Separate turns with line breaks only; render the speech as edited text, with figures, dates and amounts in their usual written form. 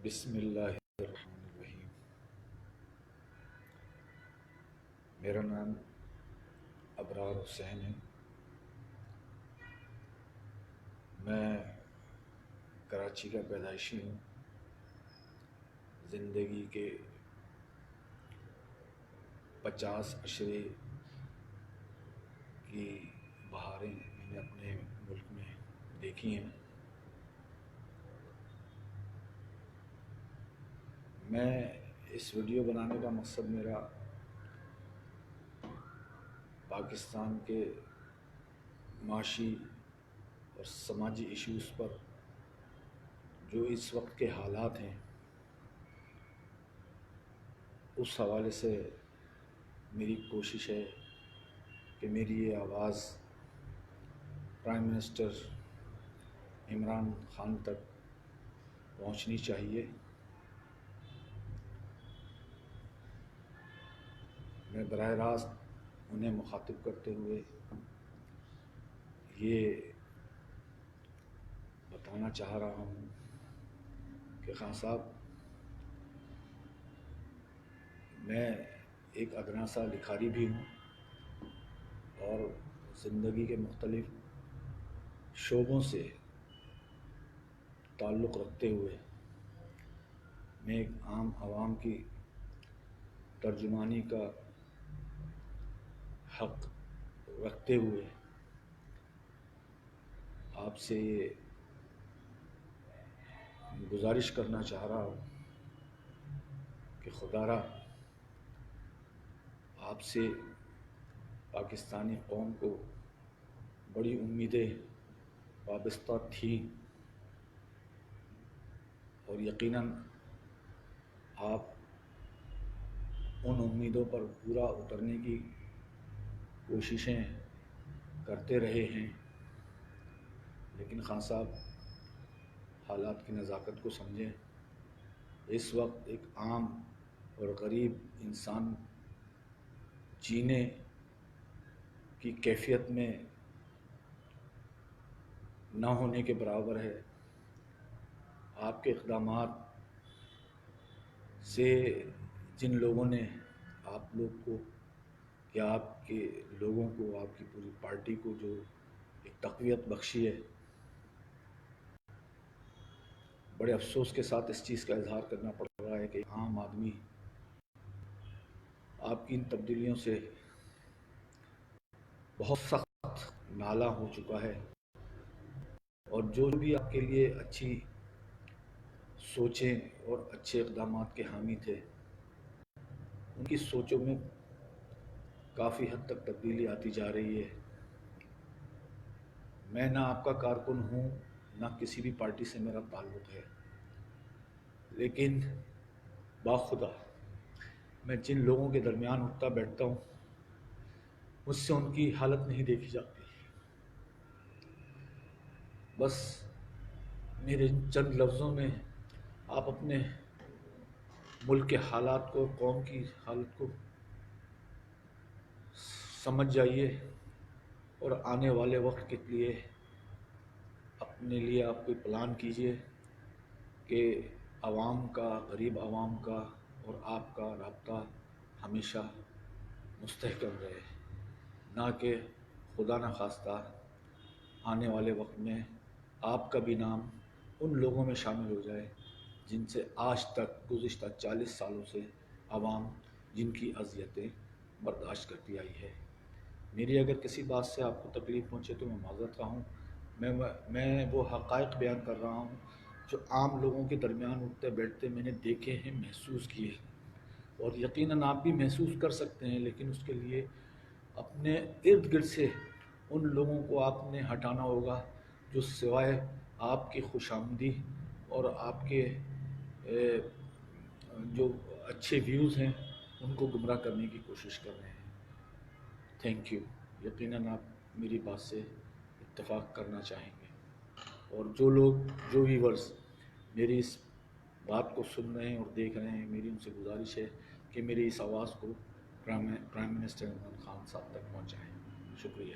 بسم اللہ الرحمن الرحیم۔ میرا نام ابرار حسین ہے۔ میں کراچی کا پیدائشی ہوں۔ زندگی کے 50 عشرے کی بہاریں میں نے اپنے ملک میں دیکھی ہیں۔ میں اس ویڈیو بنانے کا مقصد میرا پاکستان کے معاشی اور سماجی ایشوز پر جو اس وقت کے حالات ہیں اس حوالے سے میری کوشش ہے کہ میری یہ آواز پرائم منسٹر عمران خان تک پہنچنی چاہیے۔ میں براہ راست انہیں مخاطب کرتے ہوئے یہ بتانا چاہ رہا ہوں کہ خان صاحب، میں ایک ادنا سا لکھاری بھی ہوں اور زندگی کے مختلف شعبوں سے تعلق رکھتے ہوئے میں ایک عام عوام کی ترجمانی کا حق رکھتے ہوئے آپ سے یہ گزارش کرنا چاہ رہا ہوں کہ خدا را آپ سے پاکستانی قوم کو بڑی امیدیں وابستہ تھیں اور یقیناً آپ ان امیدوں پر پورا اترنے کی کوششیں کرتے رہے ہیں، لیکن خان صاحب حالات کی نزاکت کو سمجھیں۔ اس وقت ایک عام اور غریب انسان جینے کی کیفیت میں نہ ہونے کے برابر ہے۔ آپ کے اقدامات سے جن لوگوں نے آپ لوگ کو یا آپ کے لوگوں کو، آپ کی پوری پارٹی کو جو ایک تقویت بخشی ہے، بڑے افسوس کے ساتھ اس چیز کا اظہار کرنا پڑ رہا ہے کہ عام آدمی آپ کی ان تبدیلیوں سے بہت سخت نالاں ہو چکا ہے، اور جو بھی آپ کے لیے اچھی سوچیں اور اچھے اقدامات کے حامی تھے، ان کی سوچوں میں کافی حد تک تبدیلی آتی جا رہی ہے۔ میں نہ آپ کا کارکن ہوں، نہ کسی بھی پارٹی سے میرا تعلق ہے، لیکن باخدا میں جن لوگوں کے درمیان اٹھتا بیٹھتا ہوں مجھ سے ان کی حالت نہیں دیکھی جاتی۔ بس میرے چند لفظوں میں آپ اپنے ملک کے حالات کو، قوم کی حالت کو سمجھ جائیے اور آنے والے وقت کے لیے اپنے لیے آپ کوئی پلان کیجئے کہ عوام کا، غریب عوام کا اور آپ کا رابطہ ہمیشہ مستحکم رہے، نہ کہ خدا نخواستہ آنے والے وقت میں آپ کا بھی نام ان لوگوں میں شامل ہو جائے جن سے آج تک گزشتہ 40 سالوں سے عوام جن کی اذیتیں برداشت کرتی آئی ہے۔ میری اگر کسی بات سے آپ کو تکلیف پہنچے تو میں معذرت خواہ ہوں۔ میں وہ حقائق بیان کر رہا ہوں جو عام لوگوں کے درمیان اٹھتے بیٹھتے میں نے دیکھے ہیں، محسوس کیے ہیں، اور یقیناً آپ بھی محسوس کر سکتے ہیں، لیکن اس کے لیے اپنے ارد گرد سے ان لوگوں کو آپ نے ہٹانا ہوگا جو سوائے آپ کی خوش آمدی اور آپ کے جو اچھے ویوز ہیں ان کو گمراہ کرنے کی کوشش کر رہے ہیں۔ Thank you. یقیناً آپ میری بات سے اتفاق کرنا چاہیں گے، اور جو لوگ، جو ویورز میری اس بات کو سن رہے ہیں اور دیکھ رہے ہیں، میری ان سے گزارش ہے کہ میری اس آواز کو پرائم منسٹر عمران خان صاحب تک پہنچائیں۔ شکریہ۔